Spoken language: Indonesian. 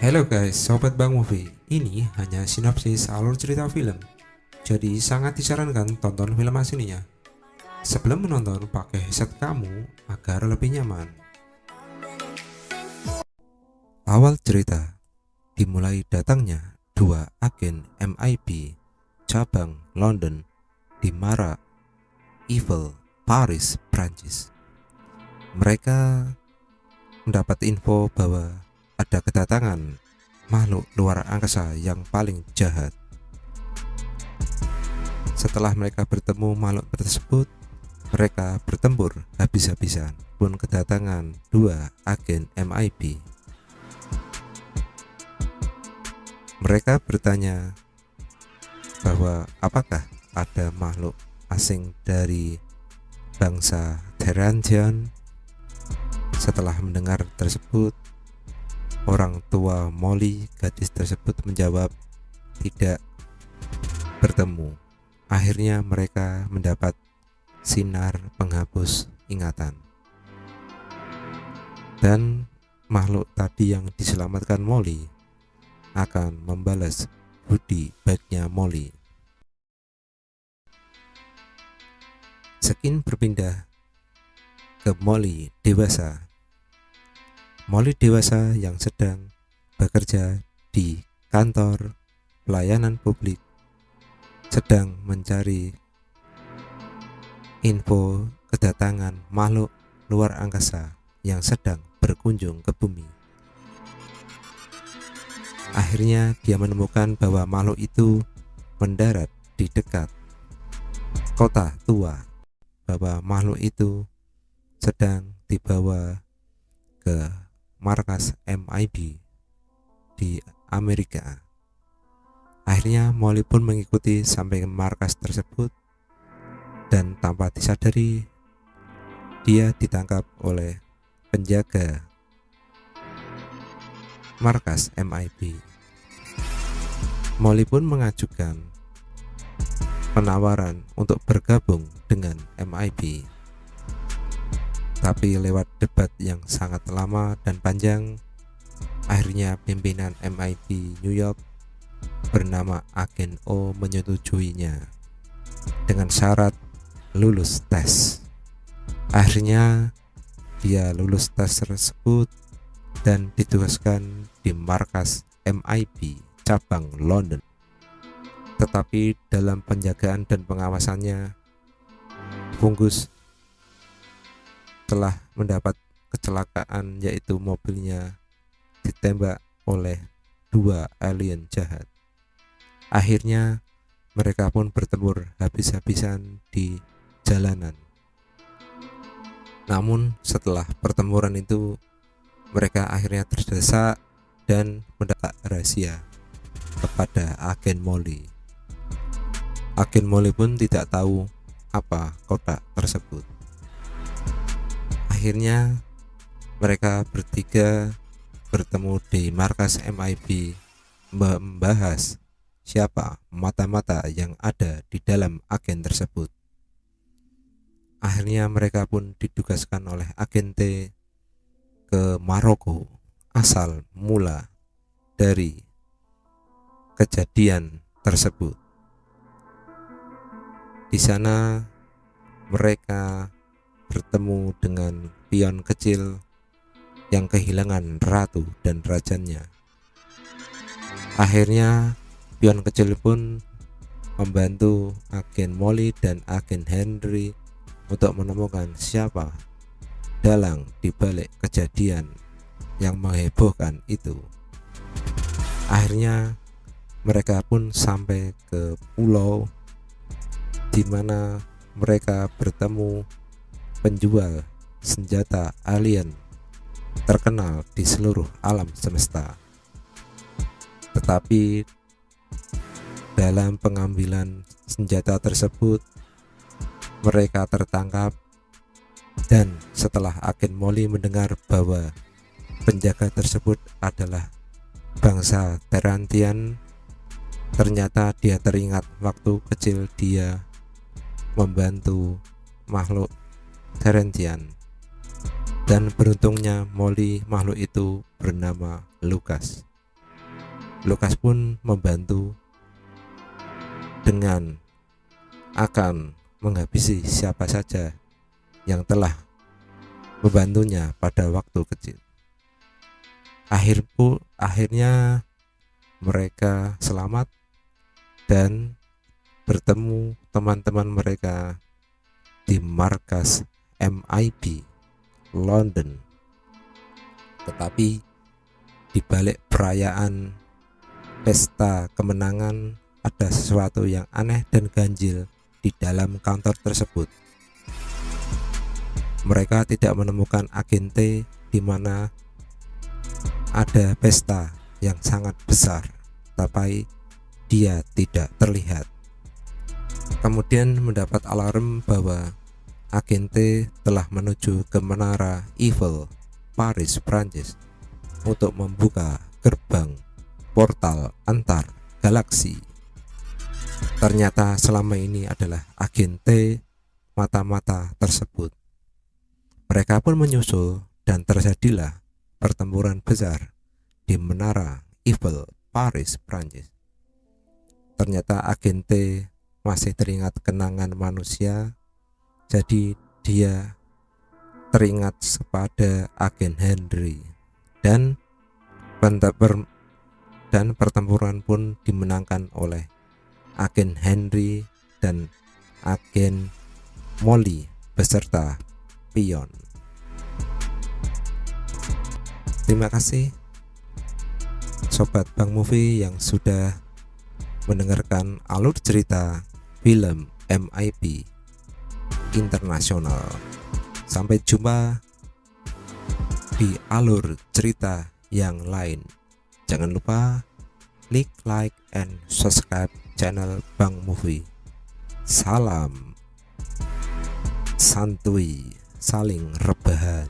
Halo guys, Sobat Bang Movie. Ini hanya sinopsis alur cerita film. Jadi sangat disarankan tonton film aslinya sebelum menonton, pakai headset kamu agar lebih nyaman. Awal cerita dimulai datangnya dua agen MI5 cabang London di Mara, Eiffel, Paris, Prancis. Mereka mendapat info bahwa ada kedatangan makhluk luar angkasa yang paling jahat. Setelah mereka bertemu makhluk tersebut, mereka bertempur habis-habisan pun kedatangan dua agen MI5. Mereka bertanya bahwa apakah ada makhluk asing dari bangsa Terrantian. Setelah mendengar tersebut, orang tua Molly, gadis tersebut, menjawab tidak bertemu. Akhirnya mereka mendapat sinar penghapus ingatan. Dan makhluk tadi yang diselamatkan Molly akan membalas budi baiknya Molly. Skin berpindah ke Molly dewasa. Molly dewasa yang sedang bekerja di kantor pelayanan publik, sedang mencari info kedatangan makhluk luar angkasa yang sedang berkunjung ke bumi. Akhirnya dia menemukan bahwa makhluk itu mendarat di dekat kota tua, bahwa makhluk itu sedang dibawa ke markas MI5 di Amerika. Akhirnya Molly pun mengikuti sampai ke markas tersebut, dan tanpa disadari dia ditangkap oleh penjaga markas MI5. Molly pun mengajukan penawaran untuk bergabung dengan MI5. Tapi lewat debat yang sangat lama dan panjang, akhirnya pimpinan MI5 New York bernama Agen O menyetujuinya dengan syarat lulus tes. Akhirnya dia lulus tes tersebut dan ditugaskan di markas MI5 cabang London. Tetapi dalam penjagaan dan pengawasannya, Fungus telah mendapat kecelakaan, yaitu mobilnya ditembak oleh dua alien jahat. Akhirnya mereka pun bertempur habis-habisan di jalanan. Namun setelah pertempuran itu, mereka akhirnya terdesak dan mendapat rahasia kepada agen Molly. Agen Molly pun tidak tahu apa kotak tersebut. Akhirnya mereka bertiga bertemu di markas MI5, membahas siapa mata-mata yang ada di dalam agen tersebut. Akhirnya mereka pun ditugaskan oleh agen T ke Maroko, asal mula dari kejadian tersebut. Di sana mereka bertemu dengan pion kecil yang kehilangan ratu dan rajanya. Akhirnya pion kecil pun membantu agen Molly dan agen Henry untuk menemukan siapa dalang di balik kejadian yang menghebohkan itu. Akhirnya mereka pun sampai ke pulau di mana mereka bertemu penjual senjata alien terkenal di seluruh alam semesta. Tetapi dalam pengambilan senjata tersebut, mereka tertangkap, dan setelah agen Molly mendengar bahwa penjaga tersebut adalah bangsa Terrantian, ternyata dia teringat waktu kecil dia membantu makhluk Terrantian. Dan beruntungnya Molly, makhluk itu bernama Lucas. Lukas pun membantu dengan akan menghabisi siapa saja yang telah membantunya pada waktu kecil. Akhirnya mereka selamat dan bertemu teman-teman mereka di markas MIB London. Tetapi di balik perayaan pesta kemenangan ada sesuatu yang aneh dan ganjil di dalam kantor tersebut. Mereka tidak menemukan agen T di mana ada pesta yang sangat besar, tapi dia tidak terlihat. Kemudian mendapat alarm bahwa agen T telah menuju ke menara Eiffel, Paris, Prancis untuk membuka gerbang portal antar galaksi. Ternyata selama ini adalah agen T mata-mata tersebut. Mereka pun menyusul dan terjadilah pertempuran besar di menara Eiffel, Paris, Prancis. Ternyata agen T masih teringat kenangan manusia, jadi dia teringat kepada agen Henry dan pertempuran pun dimenangkan oleh agen Henry dan agen Molly beserta pion. Terima kasih Sobat Bang Movie yang sudah mendengarkan alur cerita film MIB Internasional. Sampai jumpa di alur cerita yang lain. Jangan lupa klik like and subscribe channel Bang Movie. Salam santuy, saling rebahan.